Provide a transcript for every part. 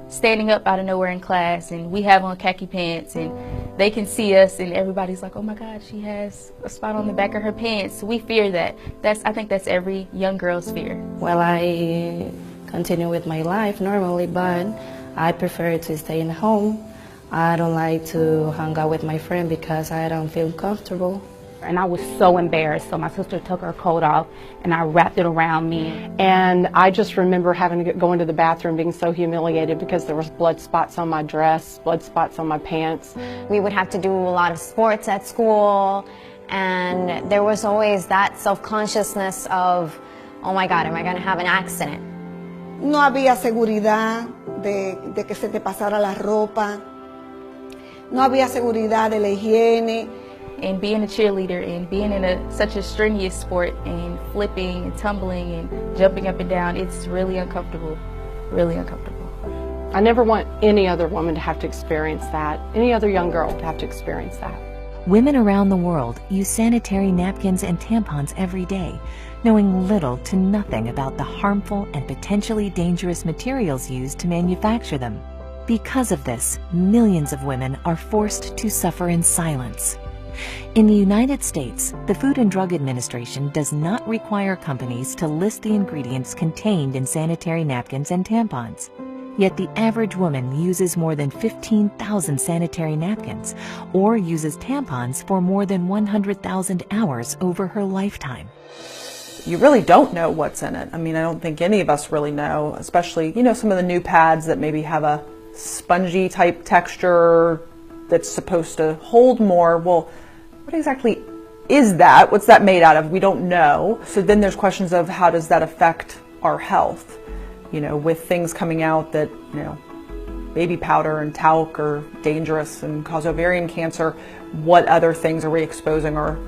standing up out of nowhere in class and we have on khaki pants and they can see us and everybody's like, oh my God, she has a spot on the back of her pants. We fear that. I think that's every young girl's fear. Well, I continue with my life normally, but I prefer to stay in home. I don't like to hang out with my friend because I don't feel comfortable. And I was so embarrassed, so my sister took her coat off and I wrapped it around me. And I just remember having to go into the bathroom being so humiliated because there was blood spots on my dress, blood spots on my pants. We would have to do a lot of sports at school, and there was always that self-consciousness of, oh my God, am I going to have an accident? No había seguridad de que se te pasara la ropa. No había seguridad de la higiene. And being a cheerleader and being in such a strenuous sport and flipping and tumbling and jumping up and down, it's really uncomfortable, really uncomfortable. I never want any other woman to have to experience that, any other young girl to have to experience that. Women around the world use sanitary napkins and tampons every day, knowing little to nothing about the harmful and potentially dangerous materials used to manufacture them. Because of this, millions of women are forced to suffer in silence. In the United States, the Food and Drug Administration does not require companies to list the ingredients contained in sanitary napkins and tampons. Yet the average woman uses more than 15,000 sanitary napkins or uses tampons for more than 100,000 hours over her lifetime. You really don't know what's in it. I mean, I don't think any of us really know, especially, some of the new pads that maybe have a spongy type texture that's supposed to hold more. Well, what exactly is that? What's that made out of? We don't know. So then there's questions of how does that affect our health? With things coming out that, baby powder and talc are dangerous and cause ovarian cancer, what other things are we exposing our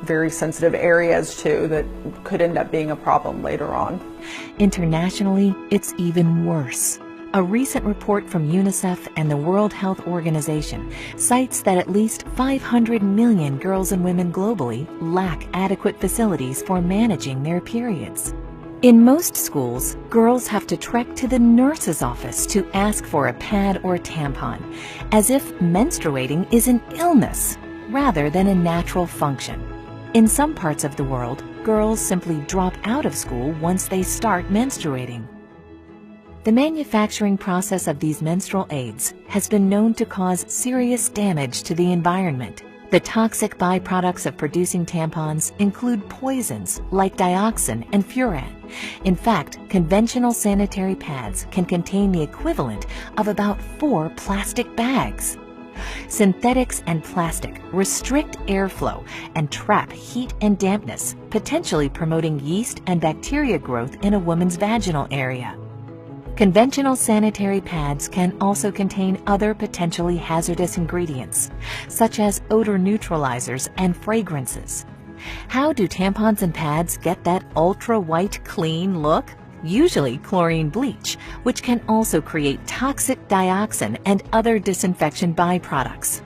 very sensitive areas to that could end up being a problem later on? Internationally, it's even worse. A recent report from UNICEF and the World Health Organization cites that at least 500 million girls and women globally lack adequate facilities for managing their periods. In most schools, girls have to trek to the nurse's office to ask for a pad or tampon, as if menstruating is an illness rather than a natural function. In some parts of the world, girls simply drop out of school once they start menstruating. The manufacturing process of these menstrual aids has been known to cause serious damage to the environment. The toxic byproducts of producing tampons include poisons like dioxin and furan. In fact, conventional sanitary pads can contain the equivalent of about 4 plastic bags. Synthetics and plastic restrict airflow and trap heat and dampness, potentially promoting yeast and bacteria growth in a woman's vaginal area. Conventional sanitary pads can also contain other potentially hazardous ingredients, such as odor neutralizers and fragrances. How do tampons and pads get that ultra-white clean look? Usually chlorine bleach, which can also create toxic dioxin and other disinfection byproducts.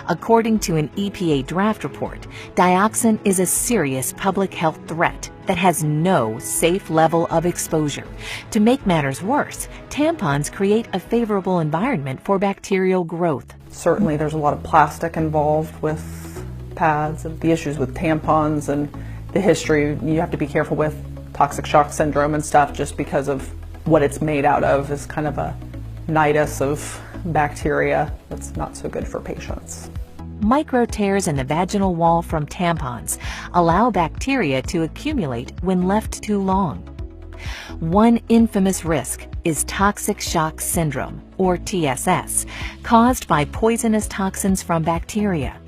According to an EPA draft report, dioxin is a serious public health threat that has no safe level of exposure. To make matters worse, tampons create a favorable environment for bacterial growth. Certainly there's a lot of plastic involved with pads and the issues with tampons and the history. You have to be careful with toxic shock syndrome and stuff just because of what it's made out of is kind of a nidus of bacteria that's not so good for patients. Micro tears in the vaginal wall from tampons allow bacteria to accumulate when left too long. One infamous risk is toxic shock syndrome, or TSS, caused by poisonous toxins from bacteria.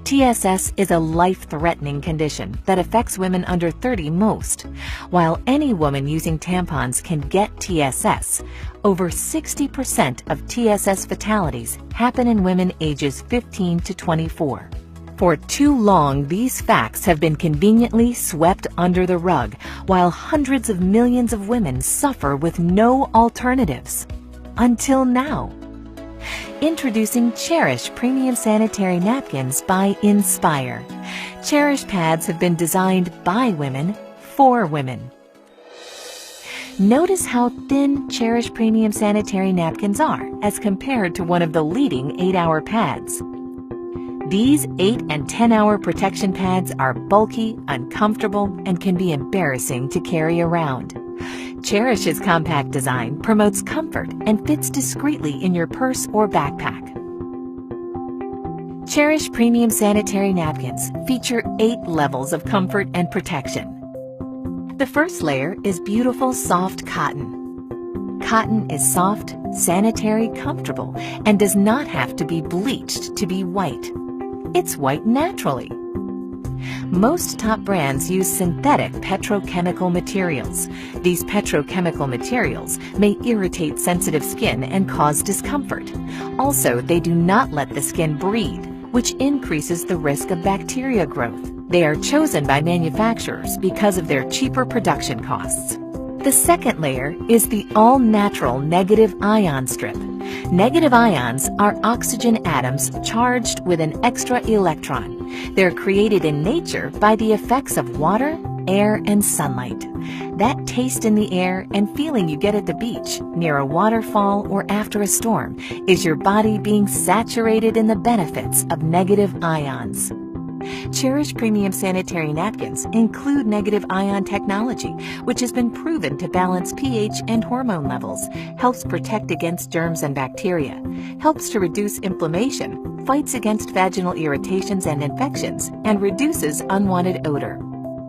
TSS is a life-threatening condition that affects women under 30 most. While any woman using tampons can get TSS, over 60% of TSS fatalities happen in women ages 15 to 24. For too long, these facts have been conveniently swept under the rug, while hundreds of millions of women suffer with no alternatives. Until now. Introducing Cherish Premium Sanitary Napkins by Nspire. Cherish pads have been designed by women for women. Notice how thin Cherish Premium Sanitary Napkins are as compared to one of the leading 8-hour pads. These 8 and 10-hour protection pads are bulky, uncomfortable, and can be embarrassing to carry around. Cherish's compact design promotes comfort and fits discreetly in your purse or backpack. Cherish Premium Sanitary Napkins feature 8 levels of comfort and protection. The first layer is beautiful, soft cotton. Cotton is soft, sanitary, comfortable, and does not have to be bleached to be white. It's white naturally. Most top brands use synthetic petrochemical materials. These petrochemical materials may irritate sensitive skin and cause discomfort. Also, they do not let the skin breathe, which increases the risk of bacteria growth. They are chosen by manufacturers because of their cheaper production costs. The second layer is the all-natural negative ion strip. Negative ions are oxygen atoms charged with an extra electron. They're created in nature by the effects of water, air, and sunlight. That taste in the air and feeling you get at the beach, near a waterfall, or after a storm is your body being saturated in the benefits of negative ions. Cherish Premium Sanitary Napkins include negative ion technology, which has been proven to balance pH and hormone levels, helps protect against germs and bacteria, helps to reduce inflammation, fights against vaginal irritations and infections, and reduces unwanted odor.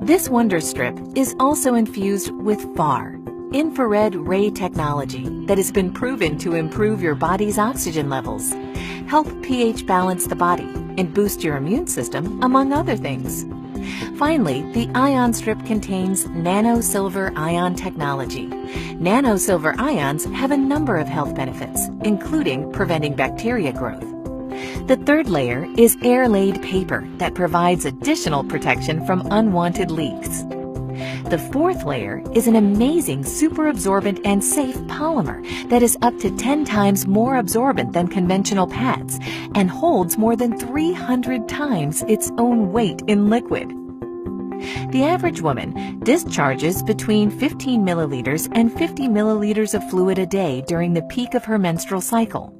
This wonder strip is also infused with FAR, infrared ray technology, that has been proven to improve your body's oxygen levels, help pH balance the body, and boost your immune system, among other things. Finally, the ion strip contains nano-silver ion technology. Nano-silver ions have a number of health benefits, including preventing bacteria growth. The third layer is air-laid paper that provides additional protection from unwanted leaks. The fourth layer is an amazing super absorbent and safe polymer that is up to 10 times more absorbent than conventional pads and holds more than 300 times its own weight in liquid. The average woman discharges between 15 milliliters and 50 milliliters of fluid a day during the peak of her menstrual cycle.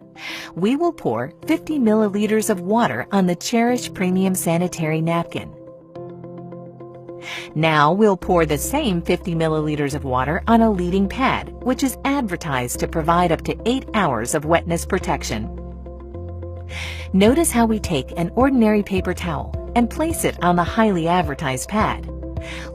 We will pour 50 milliliters of water on the Cherish Premium Sanitary Napkin. Now we'll pour the same 50 milliliters of water on a leading pad, which is advertised to provide up to 8 hours of wetness protection. Notice how we take an ordinary paper towel and place it on the highly advertised pad.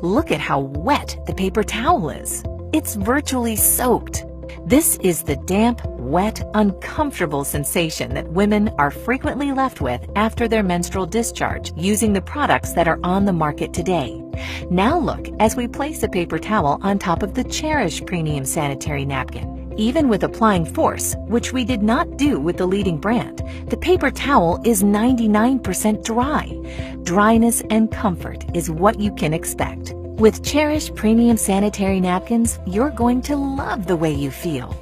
Look at how wet the paper towel is. It's virtually soaked. This is the damp, wet, uncomfortable sensation that women are frequently left with after their menstrual discharge using the products that are on the market today. Now look as we place a paper towel on top of the Cherish Premium Sanitary Napkin. Even with applying force, which we did not do with the leading brand, the paper towel is 99% dry. Dryness and comfort is what you can expect. With Cherish Premium Sanitary Napkins, you're going to love the way you feel.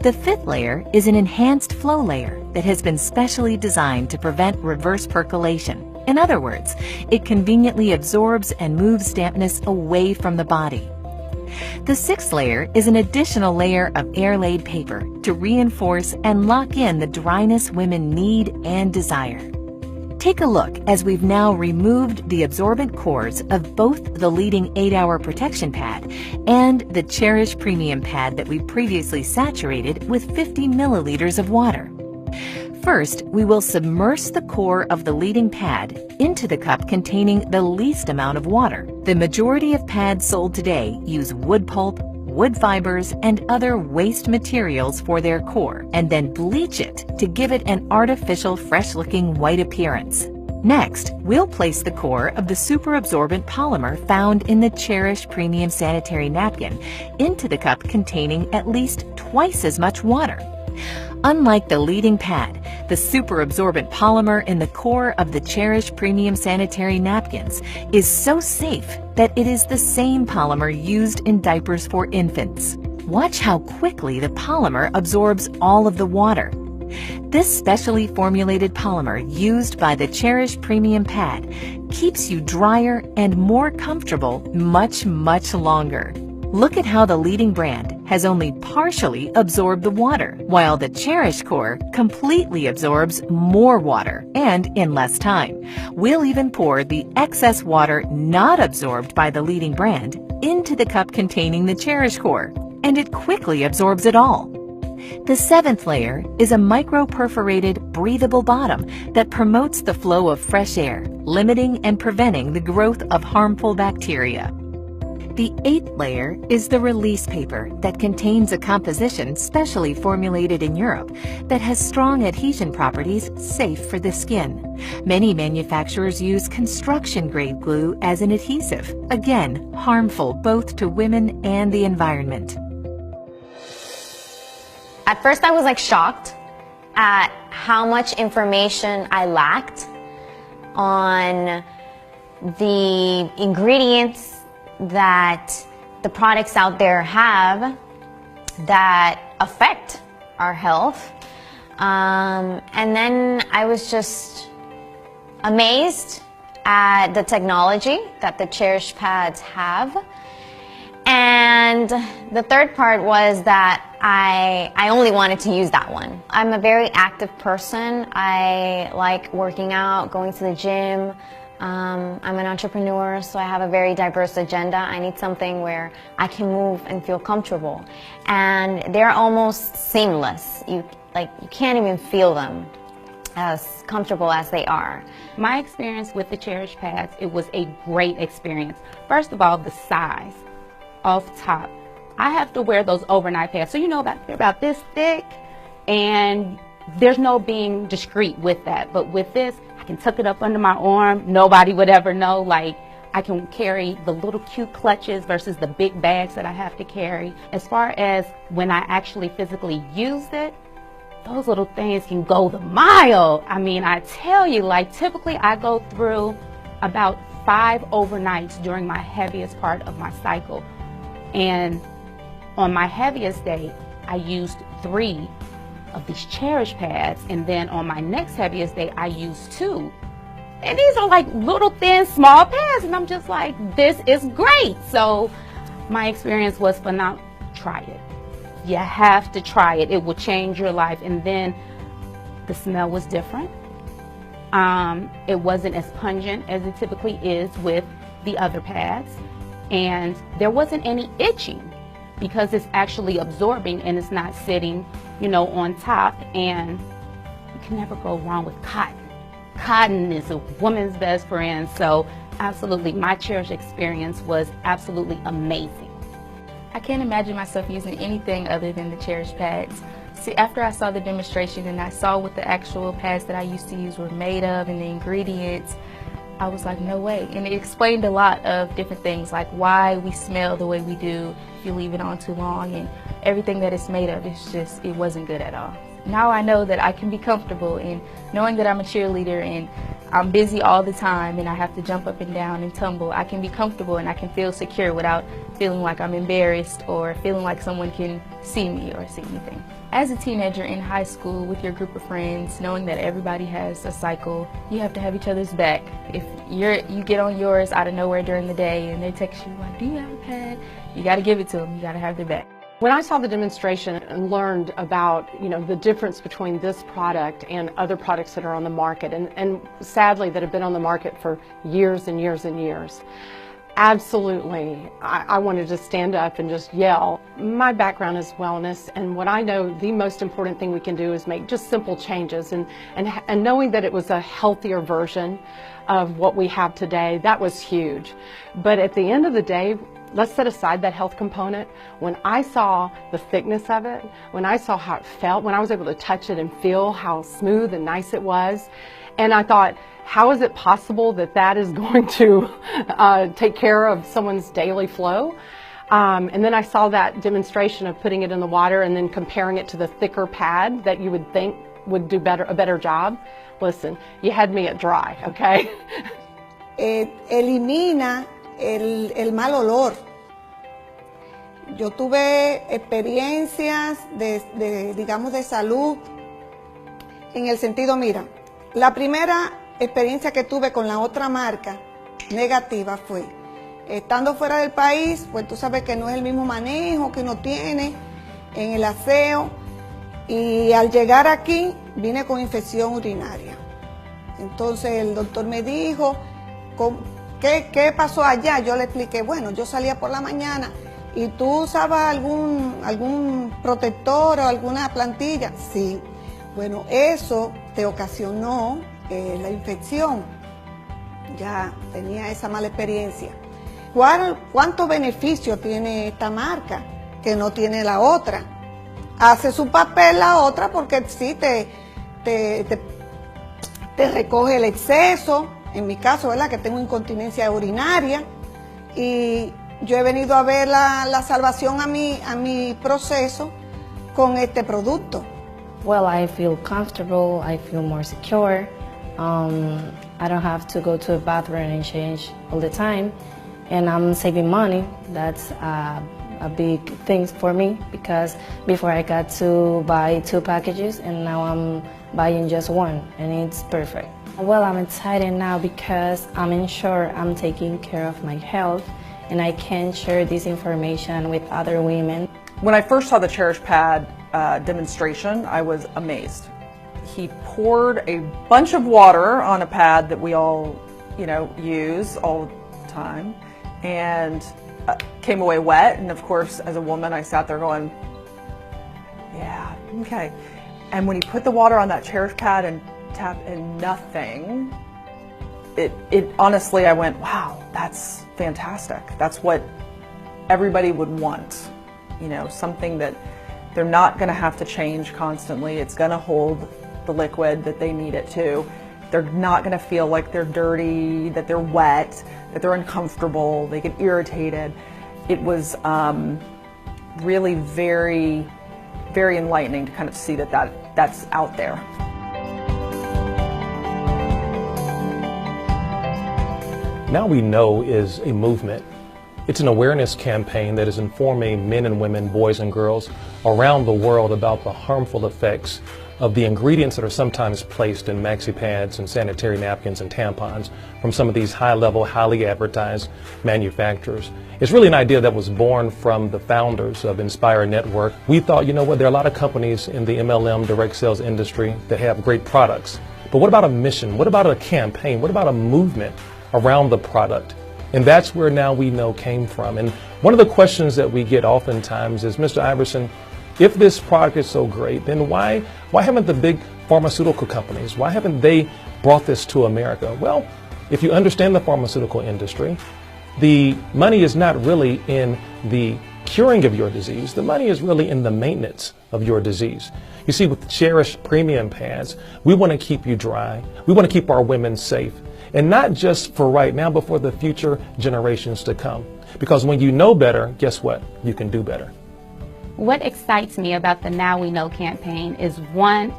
The fifth layer is an enhanced flow layer that has been specially designed to prevent reverse percolation. In other words, it conveniently absorbs and moves dampness away from the body. The sixth layer is an additional layer of air-laid paper to reinforce and lock in the dryness women need and desire. Take a look as we've now removed the absorbent cores of both the leading 8-hour protection pad and the Cherish Premium pad that we previously saturated with 50 milliliters of water. First, we will submerge the core of the leading pad into the cup containing the least amount of water. The majority of pads sold today use wood pulp, wood fibers, and other waste materials for their core, and then bleach it to give it an artificial, fresh-looking white appearance. Next, we'll place the core of the super absorbent polymer found in the Cherish Premium Sanitary Napkin into the cup containing at least twice as much water. Unlike the leading pad, the super absorbent polymer in the core of the Cherish Premium Sanitary Napkins is so safe that it is the same polymer used in diapers for infants. Watch how quickly the polymer absorbs all of the water. This specially formulated polymer used by the Cherish Premium pad keeps you drier and more comfortable much, much longer. Look at how the leading brand has only partially absorbed the water, while the Cherish core completely absorbs more water and in less time. We'll even pour the excess water not absorbed by the leading brand into the cup containing the Cherish core, and it quickly absorbs it all. The seventh layer is a micro-perforated, breathable bottom that promotes the flow of fresh air, limiting and preventing the growth of harmful bacteria. The eighth layer is the release paper that contains a composition specially formulated in Europe that has strong adhesion properties safe for the skin. Many manufacturers use construction-grade glue as an adhesive, again, harmful both to women and the environment. At first I was like shocked at how much information I lacked on the ingredients that the products out there have that affect our health. And then I was just amazed at the technology that the Cherish pads have. And the third part was that I only wanted to use that one. I'm a very active person. I like working out, going to the gym. I'm an entrepreneur, so I have a very diverse agenda. I need something where I can move and feel comfortable. And they're almost seamless. You can't even feel them as comfortable as they are. My experience with the Cherish pads, it was a great experience. First of all, the size. Off top, I have to wear those overnight pads, so you know they're about this thick, and there's no being discreet with that. But with this, I can tuck it up under my arm. Nobody would ever know. Like, I can carry the little cute clutches versus the big bags that I have to carry. As far as when I actually physically used it, those little things can go the mile. I mean, I tell you, like, typically I go through about 5 overnights during my heaviest part of my cycle. And on my heaviest day, I used 3 of these Cherish pads, and then on my next heaviest day, I used 2. And these are like little thin, small pads, and I'm just like, this is great. So my experience was phenomenal. Try it. You have to try it. It will change your life. And then the smell was different. It wasn't as pungent as it typically is with the other pads. And there wasn't any itching because it's actually absorbing and it's not sitting, you know, on top. And you can never go wrong with cotton. Cotton is a woman's best friend. So absolutely, my Cherish experience was absolutely amazing. I can't imagine myself using anything other than the Cherish pads. See, after I saw the demonstration and I saw what the actual pads that I used to use were made of and the ingredients, I was like, no way. And it explained a lot of different things, like why we smell the way we do if you leave it on too long, and everything that it's made of. It's just, it wasn't good at all. Now I know that I can be comfortable in knowing that I'm a cheerleader and I'm busy all the time and I have to jump up and down and tumble. I can be comfortable and I can feel secure without feeling like I'm embarrassed or feeling like someone can see me or see anything. As a teenager in high school with your group of friends, knowing that everybody has a cycle, you have to have each other's back. If you get on yours out of nowhere during the day and they text you like, do you have a pad? You got to give it to them. You got to have their back. When I saw the demonstration and learned about, you know, the difference between this product and other products that are on the market, and sadly that have been on the market for years and years and years, absolutely, I wanted to stand up and just yell. My background is wellness, and what I know the most important thing we can do is make just simple changes, and knowing that it was a healthier version of what we have today, that was huge. But at the end of the day, let's set aside that health component. When I saw the thickness of it, when I saw how it felt, when I was able to touch it and feel how smooth and nice it was, and I thought, how is it possible that that is going to take care of someone's daily flow? And then I saw that demonstration of putting it in the water and then comparing it to the thicker pad that you would think would do a better job. Listen, you had me at dry, okay? Elimina el mal olor. Yo tuve experiencias digamos, de salud en el sentido, mira, la primera experiencia que tuve con la otra marca negativa fue Estando fuera del país, pues tú sabes que no es el mismo manejo que uno tiene en el aseo. Y al llegar aquí, vine con infección urinaria. Entonces el doctor me dijo, ¿qué pasó allá? Yo le expliqué, bueno, yo salía por la mañana y tú usabas algún protector o alguna plantilla. Sí, bueno, eso te ocasionó la infección. Ya tenía esa mala experiencia. ¿Cuántos beneficios tiene esta marca que no tiene la otra? Hace su papel la otra porque sí te recoge el exceso, en mi caso, ¿verdad? Que tengo incontinencia urinaria, y yo he venido a ver la salvación a mi proceso con este producto. Well, I feel comfortable, I feel more secure. I don't have to go to a bathroom and change all the time, and I'm saving money. That's a big thing for me, because before I got to buy 2 packages and now I'm buying just 1, and it's perfect. Well, I'm excited now because I'm sure I'm taking care of my health and I can share this information with other women. When I first saw the Cherish pad demonstration, I was amazed. He poured a bunch of water on a pad that we all, use all the time, and came away wet. And of course, as a woman, I sat there going, yeah, okay. And when he put the water on that Cherish pad and tapped in nothing, it honestly, I went, wow, that's fantastic. That's what everybody would want. Something that they're not going to have to change constantly. It's going to hold the liquid that they need it to. They're not going to feel like they're dirty, that they're wet, that they're uncomfortable, they get irritated. It was really very, very enlightening to kind of see that's out there. Now We Know is a movement. It's an awareness campaign that is informing men and women, boys and girls around the world about the harmful effects of the ingredients that are sometimes placed in maxi pads and sanitary napkins and tampons from some of these high-level, highly advertised manufacturers. It's really an idea that was born from the founders of Nspire Network. We thought, there are a lot of companies in the MLM direct sales industry that have great products. But what about a mission? What about a campaign? What about a movement around the product? And that's where Now We Know came from. And one of the questions that we get oftentimes is, Mr. Iverson, if this product is so great, then why haven't the big pharmaceutical companies, why haven't they brought this to America? Well, if you understand the pharmaceutical industry, the money is not really in the curing of your disease. The money is really in the maintenance of your disease. You see, with the Cherish premium pads, we want to keep you dry. We want to keep our women safe. And not just for right now, but for the future generations to come. Because when you know better, guess what? You can do better. What excites me about the Now We Know campaign is, one,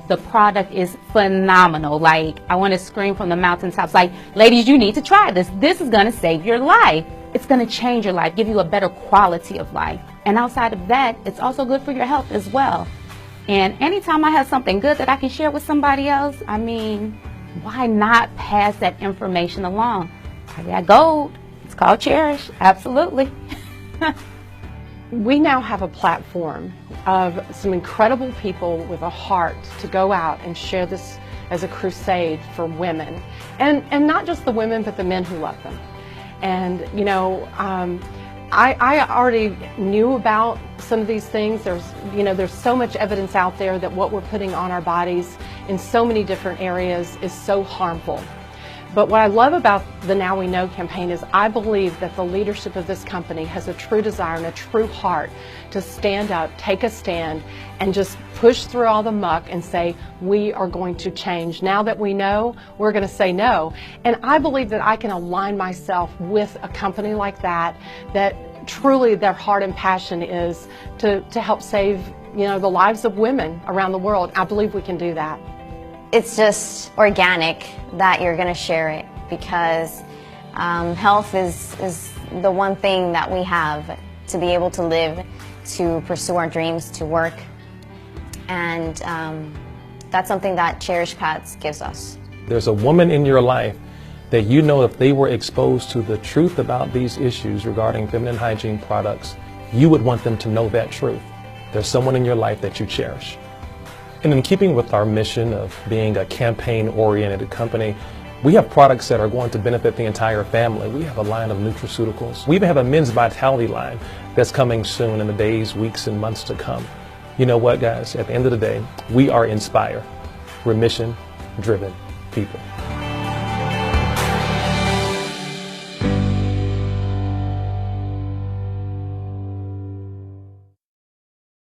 the product is phenomenal. Like, I want to scream from the mountaintops, like, ladies, you need to try this. This is going to save your life. It's going to change your life, give you a better quality of life. And outside of that, it's also good for your health as well. And anytime I have something good that I can share with somebody else, I mean, why not pass that information along? I got gold. It's called Cherish. Absolutely. We now have a platform of some incredible people with a heart to go out and share this as a crusade for women. And not just the women, but the men who love them. And, I already knew about some of these things. There's so much evidence out there that what we're putting on our bodies in so many different areas is so harmful. But what I love about the Now We Know campaign is I believe that the leadership of this company has a true desire and a true heart to stand up, take a stand, and just push through all the muck and say, we are going to change. Now that we know, we're going to say no. And I believe that I can align myself with a company like that truly their heart and passion is to help save, the lives of women around the world. I believe we can do that. It's just organic that you're going to share it, because health is the one thing that we have to be able to live, to pursue our dreams, to work. And that's something that Cherish Pads gives us. There's a woman in your life that you know if they were exposed to the truth about these issues regarding feminine hygiene products, you would want them to know that truth. There's someone in your life that you cherish. And in keeping with our mission of being a campaign-oriented company, we have products that are going to benefit the entire family. We have a line of nutraceuticals. We even have a men's vitality line that's coming soon in the days, weeks, and months to come. You know what, guys? At the end of the day, we are Nspire. We're mission-driven people.